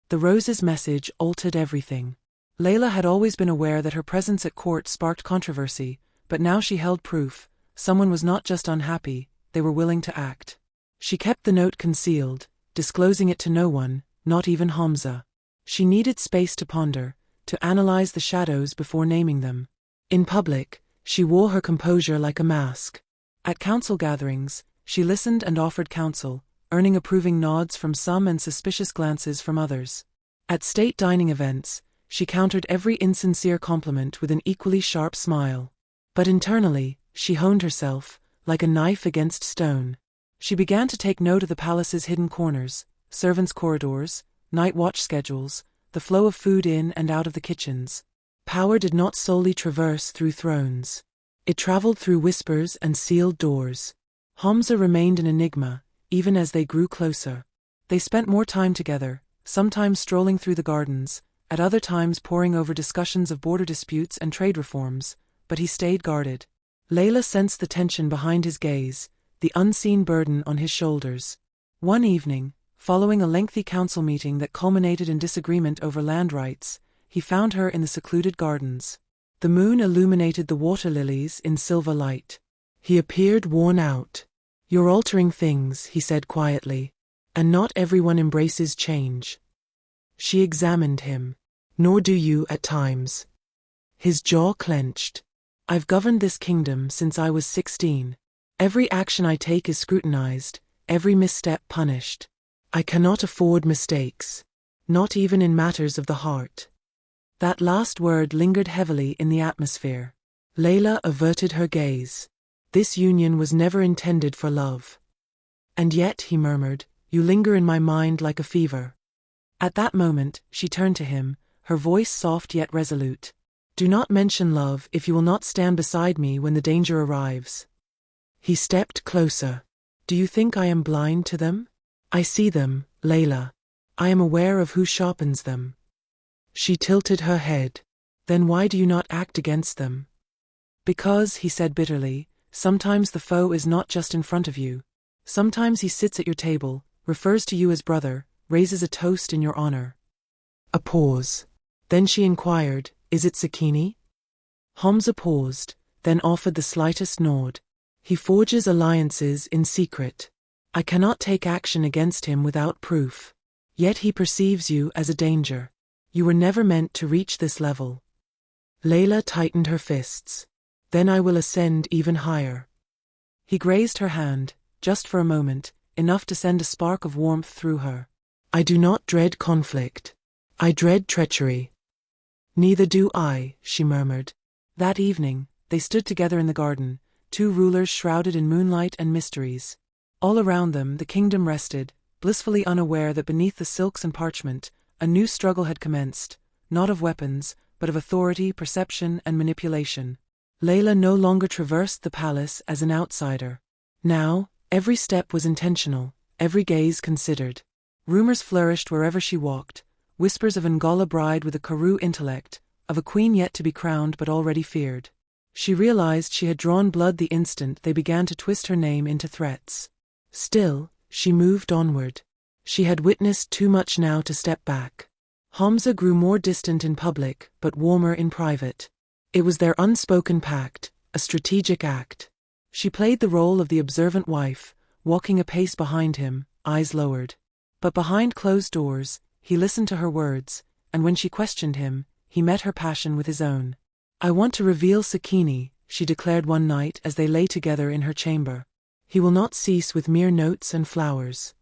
The rose's message altered everything. Layla had always been aware that her presence at court sparked controversy, but now she held proof. Someone was not just unhappy, they were willing to act. She kept the note concealed, disclosing it to no one, not even Hamza. She needed space to ponder, to analyze the shadows before naming them. In public, she wore her composure like a mask. At council gatherings, she listened and offered counsel, earning approving nods from some and suspicious glances from others. At state dining events, she countered every insincere compliment with an equally sharp smile. But internally, she honed herself, like a knife against stone. She began to take note of the palace's hidden corners, servants' corridors, night watch schedules, the flow of food in and out of the kitchens. Power did not solely traverse through thrones. It traveled through whispers and sealed doors. Hamza remained an enigma, even as they grew closer. They spent more time together, sometimes strolling through the gardens, at other times poring over discussions of border disputes and trade reforms, but he stayed guarded. Layla sensed the tension behind his gaze, the unseen burden on his shoulders. One evening, following a lengthy council meeting that culminated in disagreement over land rights, he found her in the secluded gardens. The moon illuminated the water lilies in silver light. He appeared worn out. "You're altering things," he said quietly, "and not everyone embraces change." She examined him. "Nor do you at times." His jaw clenched. "I've governed this kingdom since I was 16. Every action I take is scrutinized, every misstep punished. I cannot afford mistakes, not even in matters of the heart." That last word lingered heavily in the atmosphere. Layla averted her gaze. This union was never intended for love. "And yet," he murmured, "you linger in my mind like a fever." At that moment, she turned to him, her voice soft yet resolute. "Do not mention love if you will not stand beside me when the danger arrives." He stepped closer. "Do you think I am blind to them? I see them, Layla. I am aware of who sharpens them." She tilted her head. "Then why do you not act against them?" "Because," he said bitterly, "sometimes the foe is not just in front of you. Sometimes he sits at your table, refers to you as brother, raises a toast in your honor." A pause. Then she inquired, "Is it Sakini?" Hamza paused, then offered the slightest nod. "He forges alliances in secret. I cannot take action against him without proof. Yet he perceives you as a danger. You were never meant to reach this level." Layla tightened her fists. "Then I will ascend even higher." He grazed her hand, just for a moment, enough to send a spark of warmth through her. "I do not dread conflict. I dread treachery." "Neither do I," she murmured. That evening, they stood together in the garden, two rulers shrouded in moonlight and mysteries. All around them, the kingdom rested, blissfully unaware that beneath the silks and parchment, a new struggle had commenced, not of weapons, but of authority, perception, and manipulation. Layla no longer traversed the palace as an outsider. Now, every step was intentional, every gaze considered. Rumors flourished wherever she walked, whispers of an Ngala bride with a Karoo intellect, of a queen yet to be crowned but already feared. She realized she had drawn blood the instant they began to twist her name into threats. Still, she moved onward. She had witnessed too much now to step back. Hamza grew more distant in public, but warmer in private. It was their unspoken pact, a strategic act. She played the role of the observant wife, walking a pace behind him, eyes lowered. But behind closed doors, he listened to her words, and when she questioned him, he met her passion with his own. "I want to reveal Sakini," she declared one night as they lay together in her chamber. "He will not cease with mere notes and flowers."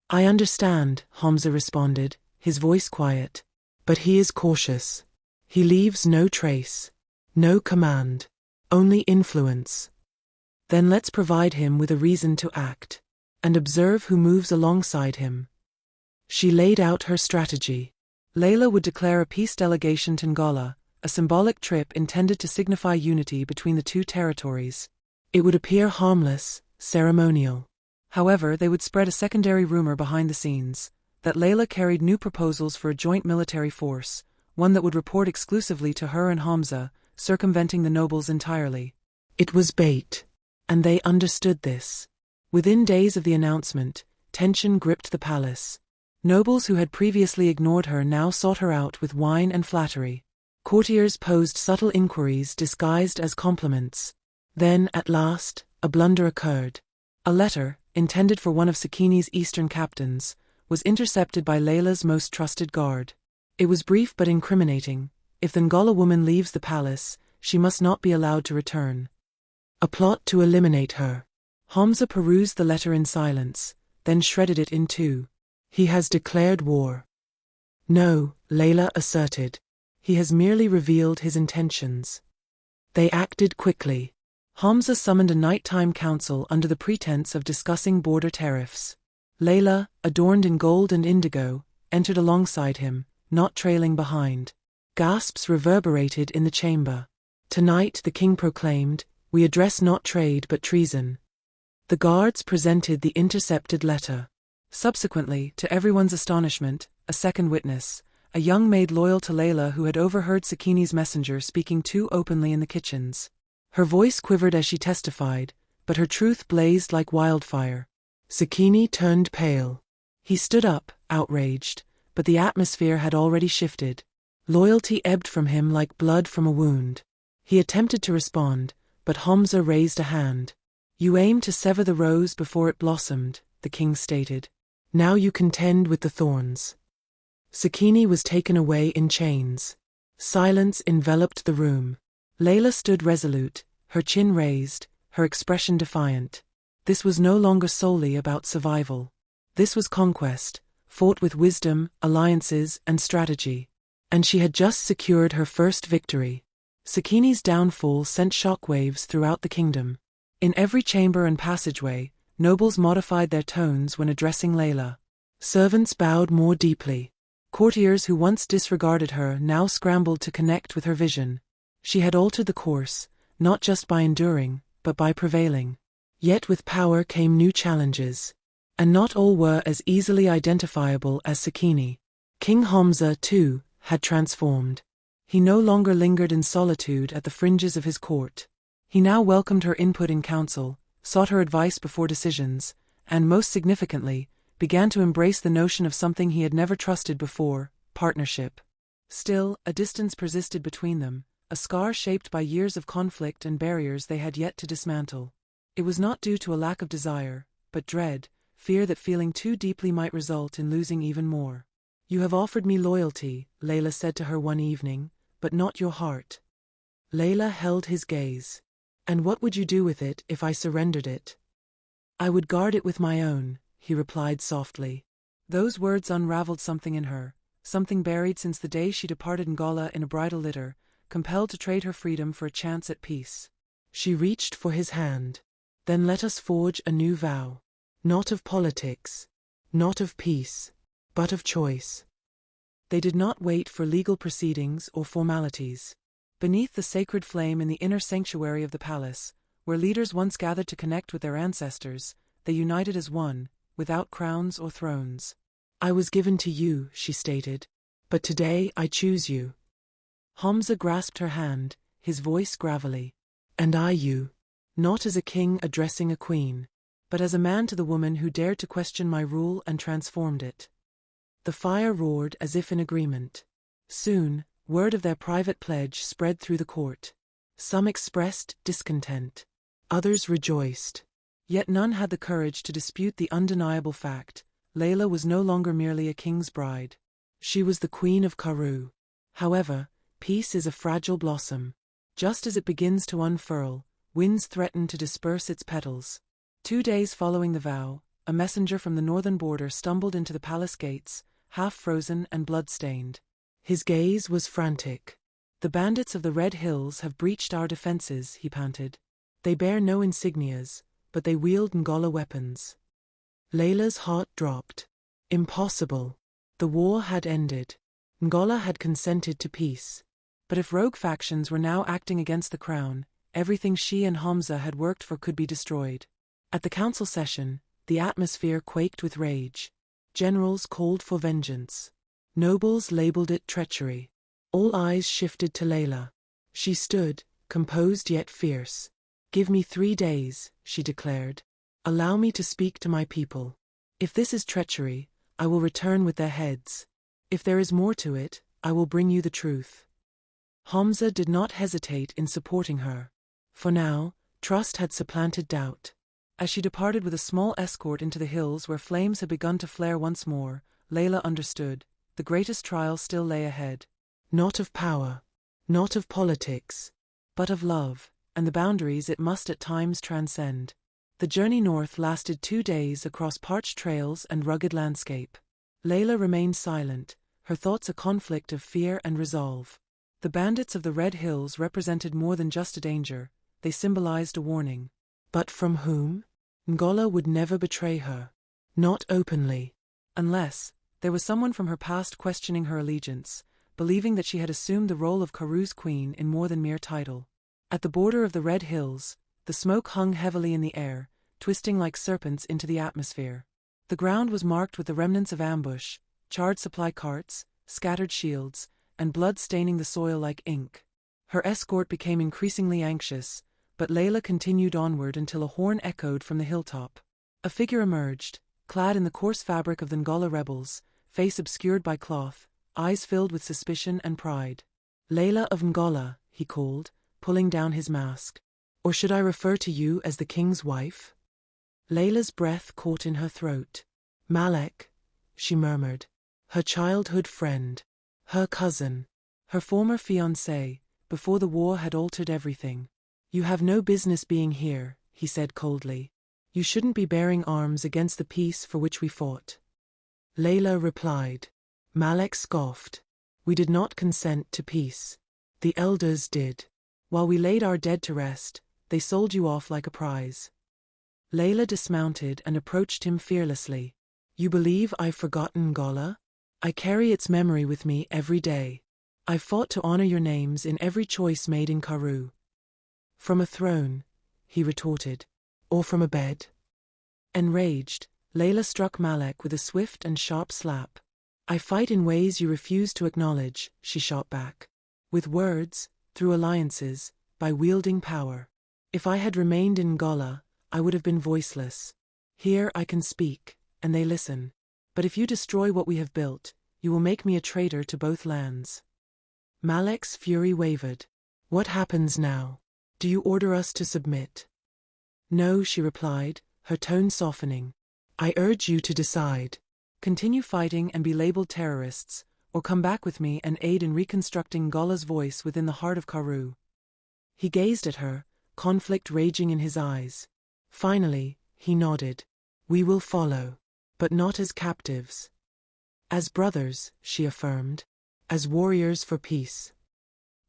"I understand," Hamza responded, his voice quiet. "But he is cautious. He leaves no trace, no command, only influence." "Then let's provide him with a reason to act, and observe who moves alongside him." She laid out her strategy. Layla would declare a peace delegation to Ngala, a symbolic trip intended to signify unity between the two territories. It would appear harmless, ceremonial. However, they would spread a secondary rumor behind the scenes, that Layla carried new proposals for a joint military force, one that would report exclusively to her and Hamza, circumventing the nobles entirely. It was bait, and they understood this. Within days of the announcement, tension gripped the palace. Nobles who had previously ignored her now sought her out with wine and flattery. Courtiers posed subtle inquiries disguised as compliments. Then, at last, a blunder occurred. A letter, intended for one of Sakini's eastern captains, was intercepted by Layla's most trusted guard. It was brief but incriminating. If the Ngala woman leaves the palace, she must not be allowed to return. A plot to eliminate her. Hamza perused the letter in silence, then shredded it in two. He has declared war. No, Layla asserted. He has merely revealed his intentions. They acted quickly. Hamza summoned a nighttime council under the pretense of discussing border tariffs. Layla, adorned in gold and indigo, entered alongside him, not trailing behind. Gasps reverberated in the chamber. Tonight, the king proclaimed, we address not trade but treason. The guards presented the intercepted letter. Subsequently, to everyone's astonishment, a second witness, a young maid loyal to Layla who had overheard Sakini's messenger speaking too openly in the kitchens. Her voice quivered as she testified, but her truth blazed like wildfire. Sakini turned pale. He stood up, outraged, but the atmosphere had already shifted. Loyalty ebbed from him like blood from a wound. He attempted to respond, but Hamza raised a hand. You aim to sever the rose before it blossomed, the king stated. Now you contend with the thorns. Sakini was taken away in chains. Silence enveloped the room. Layla stood resolute, her chin raised, her expression defiant. This was no longer solely about survival. This was conquest, fought with wisdom, alliances, and strategy. And she had just secured her first victory. Sakini's downfall sent shockwaves throughout the kingdom. In every chamber and passageway, nobles modified their tones when addressing Layla. Servants bowed more deeply. Courtiers who once disregarded her now scrambled to connect with her vision. She had altered the course, not just by enduring, but by prevailing. Yet with power came new challenges. And not all were as easily identifiable as Sakini. King Hamza, too, had transformed. He no longer lingered in solitude at the fringes of his court. He now welcomed her input in council, sought her advice before decisions, and most significantly, began to embrace the notion of something he had never trusted before, partnership. Still, a distance persisted between them, a scar shaped by years of conflict and barriers they had yet to dismantle. It was not due to a lack of desire, but dread, fear that feeling too deeply might result in losing even more. You have offered me loyalty, Layla said to her one evening, but not your heart. Layla held his gaze. And what would you do with it if I surrendered it? I would guard it with my own, he replied softly. Those words unraveled something in her, something buried since the day she departed Ngala in a bridal litter, compelled to trade her freedom for a chance at peace. She reached for his hand. Then let us forge a new vow. Not of politics, not of peace, but of choice. They did not wait for legal proceedings or formalities. Beneath the sacred flame in the inner sanctuary of the palace, where leaders once gathered to connect with their ancestors, they united as one, without crowns or thrones. I was given to you, she stated, but today I choose you. Hamza grasped her hand, his voice gravelly. And I you. Not as a king addressing a queen, but as a man to the woman who dared to question my rule and transformed it. The fire roared as if in agreement. Soon, word of their private pledge spread through the court. Some expressed discontent. Others rejoiced. Yet none had the courage to dispute the undeniable fact. Layla was no longer merely a king's bride. She was the queen of Karu. However, peace is a fragile blossom. Just as it begins to unfurl, winds threaten to disperse its petals. 2 days following the vow, a messenger from the northern border stumbled into the palace gates, half frozen and blood-stained. His gaze was frantic. The bandits of the Red Hills have breached our defenses, he panted. They bear no insignias, but they wield Ngala weapons. Layla's heart dropped. Impossible. The war had ended. Ngala had consented to peace. But if rogue factions were now acting against the crown, everything she and Hamza had worked for could be destroyed. At the council session, the atmosphere quaked with rage. Generals called for vengeance. Nobles labeled it treachery. All eyes shifted to Layla. She stood, composed yet fierce. Give me 3 days, she declared. Allow me to speak to my people. If this is treachery, I will return with their heads. If there is more to it, I will bring you the truth. Hamza did not hesitate in supporting her. For now, trust had supplanted doubt. As she departed with a small escort into the hills where flames had begun to flare once more, Layla understood, the greatest trial still lay ahead. Not of power, not of politics, but of love, and the boundaries it must at times transcend. The journey north lasted 2 days across parched trails and rugged landscape. Layla remained silent, her thoughts a conflict of fear and resolve. The bandits of the Red Hills represented more than just a danger, they symbolized a warning. But from whom? Ngola would never betray her. Not openly. Unless there was someone from her past questioning her allegiance, believing that she had assumed the role of Karu's queen in more than mere title. At the border of the Red Hills, the smoke hung heavily in the air, twisting like serpents into the atmosphere. The ground was marked with the remnants of ambush, charred supply carts, scattered shields, and blood staining the soil like ink. Her escort became increasingly anxious, but Layla continued onward until a horn echoed from the hilltop. A figure emerged, clad in the coarse fabric of the Ngola rebels, face obscured by cloth, eyes filled with suspicion and pride. Layla of Ngola, he called, pulling down his mask. Or should I refer to you as the king's wife? Layla's breath caught in her throat. Malek, she murmured. Her childhood friend. Her cousin. Her former fiancé, before the war had altered everything. You have no business being here, he said coldly. You shouldn't be bearing arms against the peace for which we fought. Layla replied. Malek scoffed. We did not consent to peace. The elders did. While we laid our dead to rest, they sold you off like a prize. Layla dismounted and approached him fearlessly. You believe I've forgotten Ngola? I carry its memory with me every day. I've fought to honor your names in every choice made in Karu. From a throne, he retorted. Or from a bed? Enraged, Layla struck Malek with a swift and sharp slap. I fight in ways you refuse to acknowledge, she shot back. With words, through alliances, by wielding power. If I had remained in Ngola, I would have been voiceless. Here I can speak, and they listen. But if you destroy what we have built, you will make me a traitor to both lands. Malek's fury wavered. What happens now? Do you order us to submit? No, she replied, her tone softening. I urge you to decide. Continue fighting and be labeled terrorists, or come back with me and aid in reconstructing Ngola's voice within the heart of Karu. He gazed at her, conflict raging in his eyes. Finally, he nodded. We will follow. But not as captives. As brothers, she affirmed. As warriors for peace.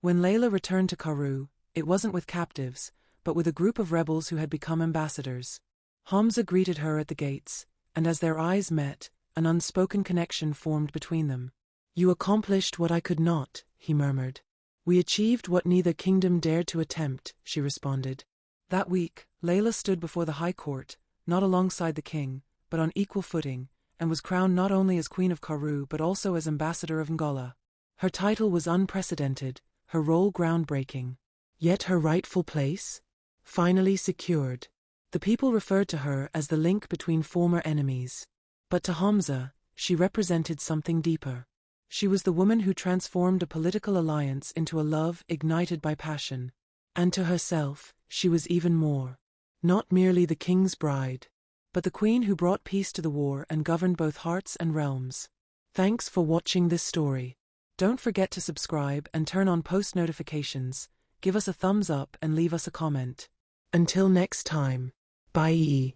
When Layla returned to Karu, it wasn't with captives, but with a group of rebels who had become ambassadors. Hamza greeted her at the gates, and as their eyes met, an unspoken connection formed between them. You accomplished what I could not, he murmured. We achieved what neither kingdom dared to attempt, she responded. That week, Layla stood before the high court, not alongside the king, but on equal footing, and was crowned not only as Queen of Karu but also as Ambassador of Ngola. Her title was unprecedented, her role groundbreaking. Yet her rightful place? Finally secured. The people referred to her as the link between former enemies. But to Hamza, she represented something deeper. She was the woman who transformed a political alliance into a love ignited by passion. And to herself, she was even more. Not merely the king's bride, but the queen who brought peace to the war and governed both hearts and realms. Thanks for watching this story. Don't forget to subscribe and turn on post notifications, give us a thumbs up and leave us a comment. Until next time, bye.